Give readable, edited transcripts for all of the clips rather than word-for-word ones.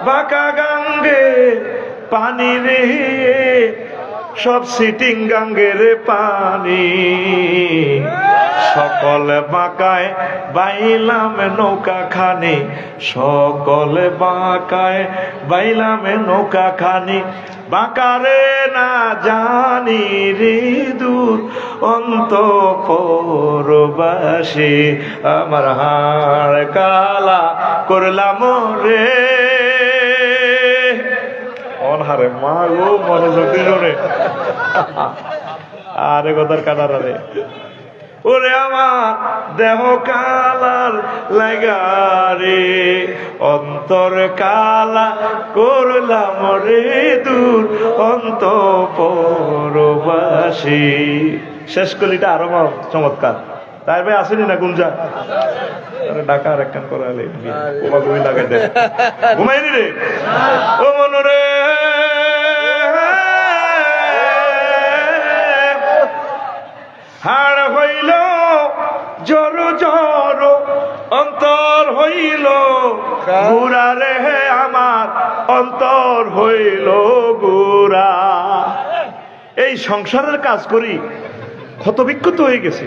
বাঁকা গাঙ্গে পানি রে, সব সিটিং গাঙ্গের পানি। সকল বাঁকায় বাইলাম নৌকা খানি, সকল বাঁকায় বাইলাম নৌকা খানি। বাঁকারে না জানি রে দূর অন্তঃপুরবাসী, আমার হাড় কালা করলাম রে। অনহারে মা গো মনোযোগ দিল রে, আরে গোদার কানারা রে। ওরে আমার দেহ কালার লাগারে, অন্তর কালা করলাম রে দূর অন্তঃপুরবাসী। শেষ কলিটা আরো চমৎকার। তাই ভাই আসেনি না গুঞ্জা? ঢাকা আর একখান করালে ঘুমি লাগাই দেয়, ঘুমাইনি রে ও মন রে। হাড় হইল জড় জড়, অন্তর হইল গুড়া রে, আমার অন্তর হইল গুড়া। এই সংসারের কাজ করি ক্ষতবিক্ষত হয়ে গেছে।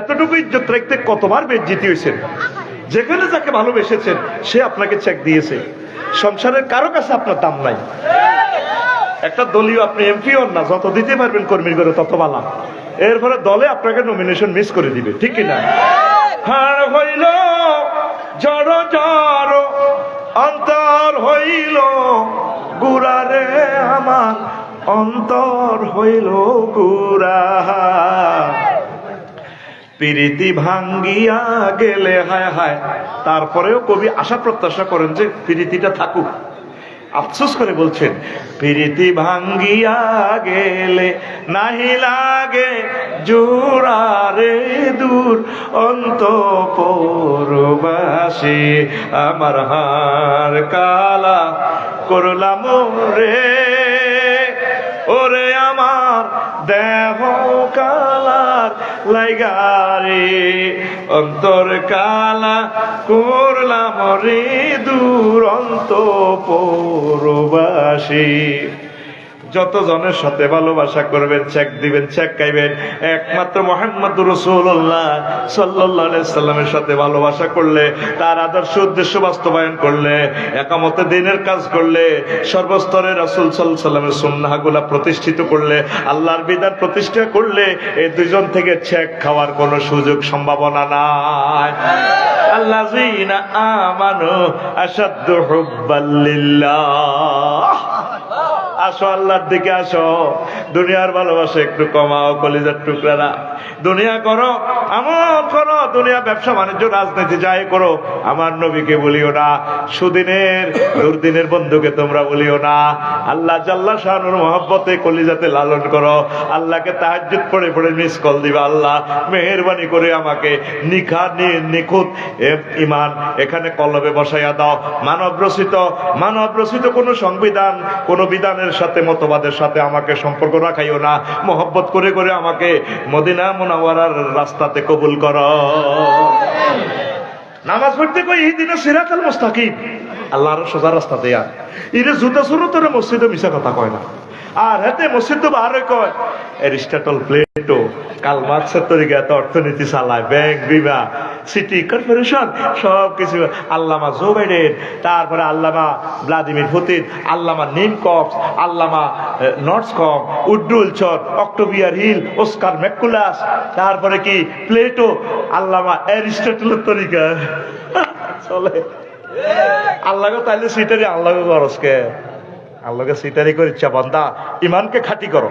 এতটুকু ইজ্জত রাখতে কতবার বেজ্জিতি হয়েছেন। যেখানে যাকে ভালোবেসেছেন সে আপনাকে চেক দিয়েছে। সংসারের কারো কাছে আপনার দাম নাই। একটা দলীয় আপনি এমপি হন না, যত দিতে পারবেন কর্মীর করে তত ভালো। এরপরে দলে আপনাকে নমিনেশন মিস করে দিবে, ঠিক কিনা? হাড় হইল জড় জড়, অন্তর হইল গুড়া রে, আমার অন্তর হইল গুড়া। প্রীতি ভাঙ্গিয়া গেলে হায় হায়, তারপরেও কবি আশা প্রত্যাশা করেন যে প্রীতিটা থাকুক। আফসোস করে বলছেন, প্রীতি ভাঙ্গিয়া গেলে নাহি লাগে জোড়া রে দূর অন্তঃপুরবাসী, আমার হাড় কালা করলাম রে। ওরে আমার দেহ কালার লাইগারে, অন্তর কালা করলাম রে দূর অন্তঃপুরবাসী। যত জনের সাথে ভালোবাসা করবেন, চেক দিবেন, চেক খাইবেন, একমাত্র মুহাম্মদুর রাসূলুল্লাহ সাল্লাল্লাহু আলাইহি সাল্লামের সাথে ভালোবাসা করলে, তার আদর্শ উদ্দেশ্য বাস্তবায়ন করলে, একামতে দ্বীনের কাজ করলে, সর্বস্তরে রাসূল সাল্লাল্লাহু আলাইহি সাল্লামের সুন্নাহগুলো প্রতিষ্ঠিত করলে, আল্লাহর বিধান প্রতিষ্ঠা করলে, এই দুইজন থেকে চেক খাওয়ার কোনো সুযোগ সম্ভাবনা নাই। আল্লাযীনা আমানু আশাদ্দু হুব্বাল লিল্লাহ। আসো আল্লাহর দিকে আসো। দুনিয়ার ভালোবাসা একটু কমাও কলিজার টুকরারা। দুনিয়া করো, আমল করো, দুনিয়া ব্যবসা বাণিজ্য রাজনীতি যাই করো, আমার নবীকে বলিও না, সুদিনের দুর্দিনের বন্ধুকে তোমরা বলিও না। আল্লাহ জাল্লা শানুর মহব্বতে কলিজাতে লালন করো। আল্লাহকে তাহাজ্জুদ পড়ে পড়ে মিস কল দিবা, আল্লাহ মেহেরবানি করে আমাকে নিখুঁত ইমান এখানে কলবে বসাইয়া দাও। মানব রচিত কোন সংবিধান, কোন বিধানের সাথে, মতবাদের সাথে আমাকে সম্পর্ক রাখাইও না। মোহব্বত করে করে আমাকে মদিনা মুনাওয়ারার রাস্তাতে কবুল করো। নামাজ পড়তে কই ইহদিনাস সিরাতাল মুস্তাকিম, আল্লাহর সোজা রাস্তা দেয়া। ইরে জুতা সুরতরে মসজিদে মিছা কথা কয় না। আর হাতে মসজিদ তো বাহারে কয় এরিস্টটল, প্লেটো, কার্ল মার্কসের তরিকাতে অর্থনীতি চালায়, ব্যাংক, বিমা, সিটি কর্পোরেশন সবকিছু। আল্লামা জো বাইডেন, তারপরে আল্লামা ভ্লাদিমির পুতিন, আল্লামা নিমকফ, আল্লামা নর্সকম, উড্ডুলচর, অক্টোবিয়ার হিল, অস্কার ম্যাকুলাস, তারপরে কি প্লেটো, আল্লামা এরিস্টটলের তরিকা চলে। আল্লাহকে তাইলে সিটারি আল্লাহকে খরচকে, আল্লাহকে সিটারি করে ইচ্ছা বান্দা ইমানকে খাঁটি করো।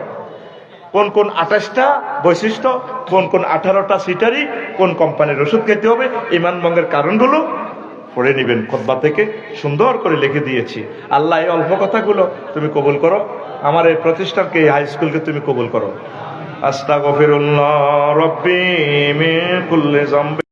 কোন কোন 28টা বৈশিষ্ট্য, কোন কোন 18টা সিটারি, কোন কোম্পানির ওষুধ খেতে হবে, ইমান ভঙ্গের কারণগুলো পড়ে নিবেন। খুতবা থেকে সুন্দর করে লিখে দিয়েছি। আল্লাহ এই অল্প কথাগুলো তুমি কবুল করো। আমার এই প্রতিষ্ঠানকে, এই হাই স্কুলকে তুমি কবুল করো। আস্তাগফিরুল্লাহ রাব্বি মিন কুল্লি যামবি।